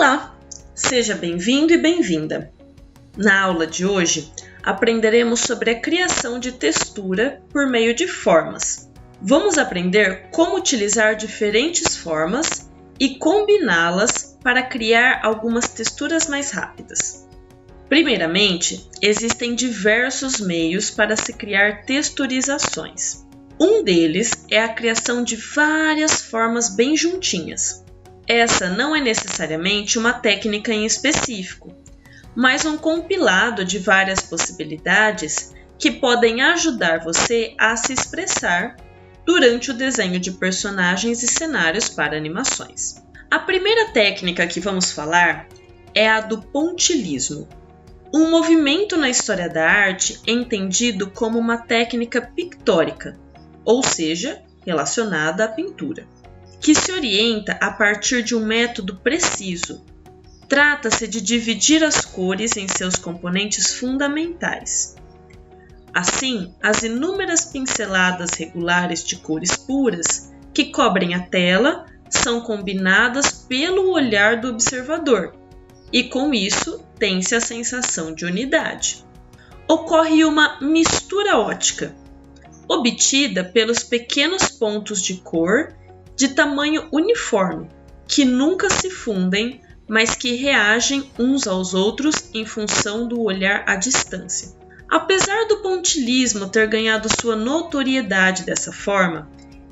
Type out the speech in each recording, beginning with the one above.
Olá, seja bem-vindo e bem-vinda. Na aula de hoje, aprenderemos sobre a criação de textura por meio de formas. Vamos aprender como utilizar diferentes formas e combiná-las para criar algumas texturas mais rápidas. Primeiramente, existem diversos meios para se criar texturizações. Um deles é a criação de várias formas bem juntinhas. Essa não é necessariamente uma técnica em específico, mas um compilado de várias possibilidades que podem ajudar você a se expressar durante o desenho de personagens e cenários para animações. A primeira técnica que vamos falar é a do pontilhismo, um movimento na história da arte entendido como uma técnica pictórica, ou seja, relacionada à pintura, que se orienta a partir de um método preciso. Trata-se de dividir as cores em seus componentes fundamentais. Assim, as inúmeras pinceladas regulares de cores puras que cobrem a tela são combinadas pelo olhar do observador, e com isso tem-se a sensação de unidade. Ocorre uma mistura ótica, obtida pelos pequenos pontos de cor de tamanho uniforme, que nunca se fundem, mas que reagem uns aos outros em função do olhar à distância. Apesar do pontilhismo ter ganhado sua notoriedade dessa forma,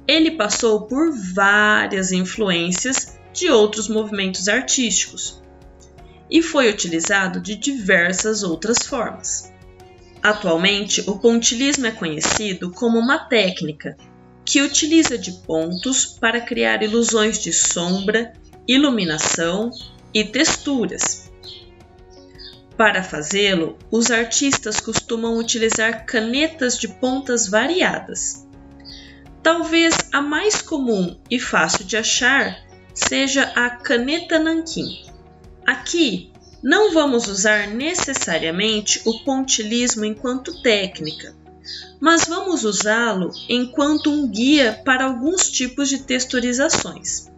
ele passou por várias influências de outros movimentos artísticos e foi utilizado de diversas outras formas. Atualmente, o pontilhismo é conhecido como uma técnica que utiliza de pontos para criar ilusões de sombra, iluminação e texturas. Para fazê-lo, os artistas costumam utilizar canetas de pontas variadas. Talvez a mais comum e fácil de achar seja a caneta nanquim. Aqui, não vamos usar necessariamente o pontilhismo enquanto técnica, mas vamos usá-lo enquanto um guia para alguns tipos de texturizações.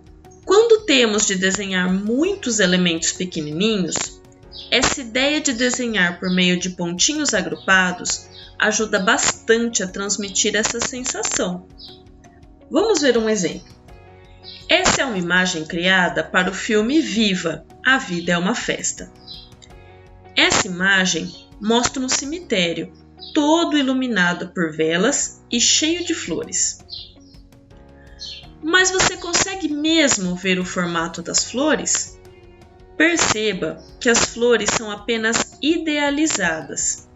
Quando temos de desenhar muitos elementos pequenininhos, essa ideia de desenhar por meio de pontinhos agrupados ajuda bastante a transmitir essa sensação. Vamos ver um exemplo. Essa é uma imagem criada para o filme Viva, A Vida é uma Festa. Essa imagem mostra um cemitério, todo iluminado por velas e cheio de flores. Mas você consegue mesmo ver o formato das flores? Perceba que as flores são apenas idealizadas.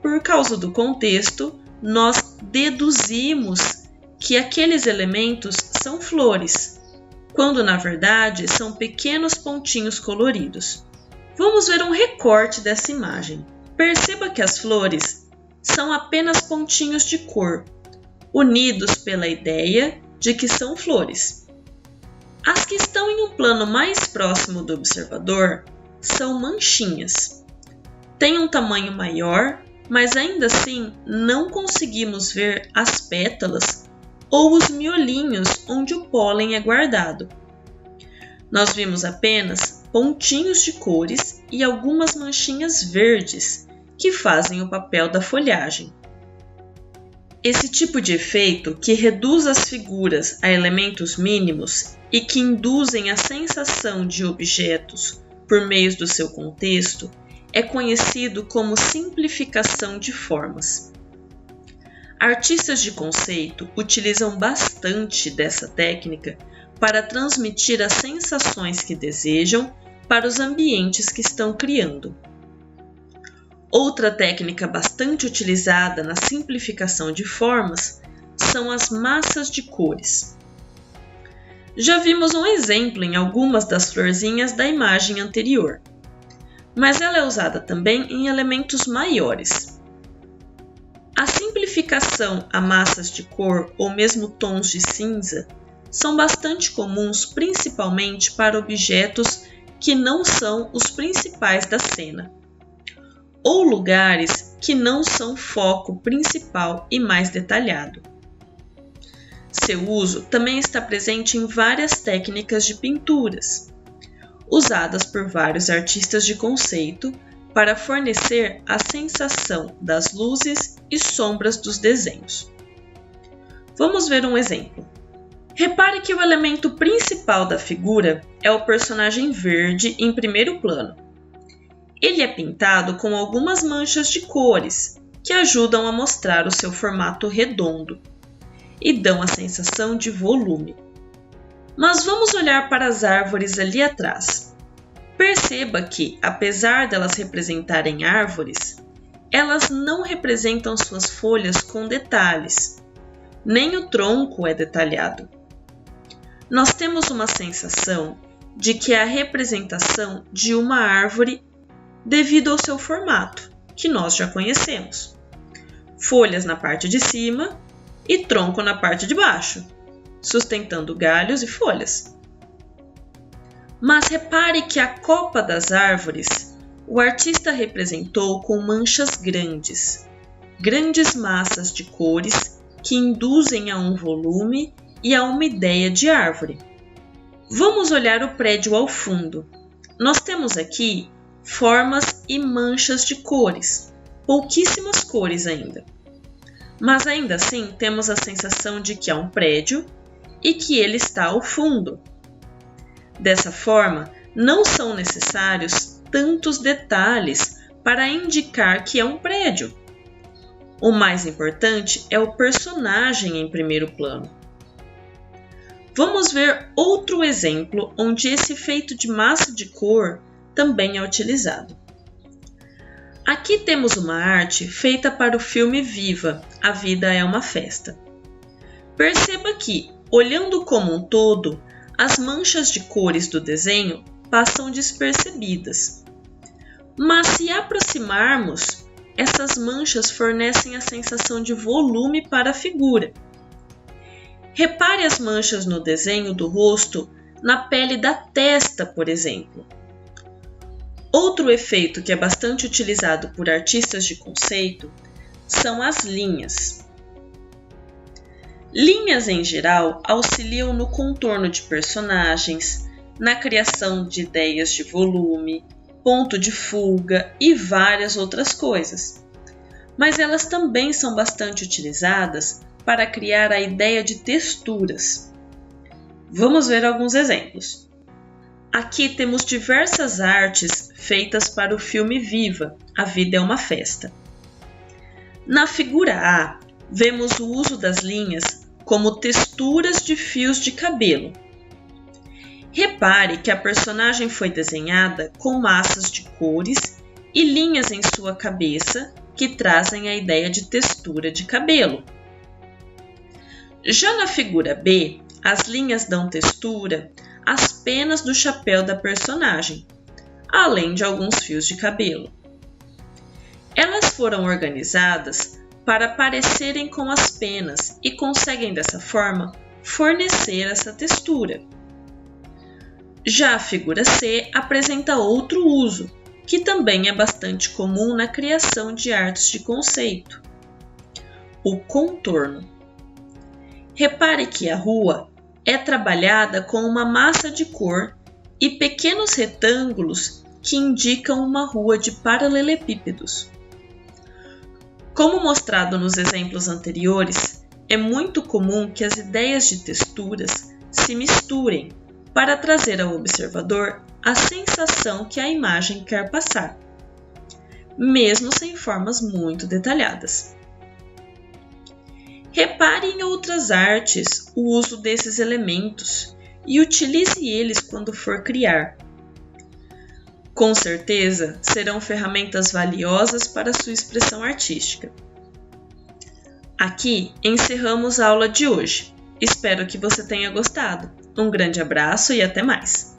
Por causa do contexto, nós deduzimos que aqueles elementos são flores, quando na verdade são pequenos pontinhos coloridos. Vamos ver um recorte dessa imagem. Perceba que as flores são apenas pontinhos de cor, unidos pela ideia de que são flores. As que estão em um plano mais próximo do observador são manchinhas. Têm um tamanho maior, mas ainda assim não conseguimos ver as pétalas ou os miolinhos onde o pólen é guardado. Nós vimos apenas pontinhos de cores e algumas manchinhas verdes que fazem o papel da folhagem. Esse tipo de efeito, que reduz as figuras a elementos mínimos e que induzem a sensação de objetos por meio do seu contexto, é conhecido como simplificação de formas. Artistas de conceito utilizam bastante dessa técnica para transmitir as sensações que desejam para os ambientes que estão criando. Outra técnica bastante utilizada na simplificação de formas são as massas de cores. Já vimos um exemplo em algumas das florzinhas da imagem anterior, mas ela é usada também em elementos maiores. A simplificação a massas de cor ou mesmo tons de cinza são bastante comuns principalmente para objetos que não são os principais da cena, ou lugares que não são foco principal e mais detalhado. Seu uso também está presente em várias técnicas de pinturas. usadas por vários artistas de conceito para fornecer a sensação das luzes e sombras dos desenhos. Vamos ver um exemplo. Repare que o elemento principal da figura é o personagem verde em primeiro plano. Ele é pintado com algumas manchas de cores que ajudam a mostrar o seu formato redondo e dão a sensação de volume. Mas vamos olhar para as árvores ali atrás. Perceba que, apesar delas representarem árvores, elas não representam suas folhas com detalhes, nem o tronco é detalhado. Nós temos uma sensação de que é a representação de uma árvore devido ao seu formato, que nós já conhecemos. Folhas na parte de cima e tronco na parte de baixo, sustentando galhos e folhas. Mas repare que a copa das árvores, o artista representou com manchas grandes massas de cores que induzem a um volume e a uma ideia de árvore. Vamos olhar o prédio ao fundo. Nós temos aqui formas e manchas de cores, pouquíssimas cores ainda. Mas ainda assim temos a sensação de que é um prédio e que ele está ao fundo. Dessa forma, não são necessários tantos detalhes para indicar que é um prédio. O mais importante é o personagem em primeiro plano. Vamos ver outro exemplo onde esse efeito de massa de cor também é utilizado. Aqui temos uma arte feita para o filme Viva, A Vida é uma Festa. Perceba que, olhando como um todo, as manchas de cores do desenho passam despercebidas. Mas se aproximarmos, essas manchas fornecem a sensação de volume para a figura. Repare as manchas no desenho do rosto, na pele da testa, por exemplo. Outro efeito que é bastante utilizado por artistas de conceito são as linhas. Linhas, em geral, auxiliam no contorno de personagens, na criação de ideias de volume, ponto de fuga e várias outras coisas. Mas elas também são bastante utilizadas para criar a ideia de texturas. Vamos ver alguns exemplos. Aqui temos diversas artes feitas para o filme Viva, A Vida é uma Festa. Na figura A, vemos o uso das linhas como texturas de fios de cabelo. Repare que a personagem foi desenhada com massas de cores e linhas em sua cabeça que trazem a ideia de textura de cabelo. Já na figura B, as linhas dão textura às penas do chapéu da personagem, além de alguns fios de cabelo. Elas foram organizadas para parecerem com as penas e conseguem dessa forma fornecer essa textura. Já a figura C apresenta outro uso, que também é bastante comum na criação de artes de conceito: o contorno. Repare que a rua é trabalhada com uma massa de cor e pequenos retângulos que indicam uma rua de paralelepípedos. Como mostrado nos exemplos anteriores, é muito comum que as ideias de texturas se misturem para trazer ao observador a sensação que a imagem quer passar, mesmo sem formas muito detalhadas. Repare em outras artes o uso desses elementos e utilize eles quando for criar. Com certeza, serão ferramentas valiosas para sua expressão artística. Aqui encerramos a aula de hoje. Espero que você tenha gostado. Um grande abraço e até mais!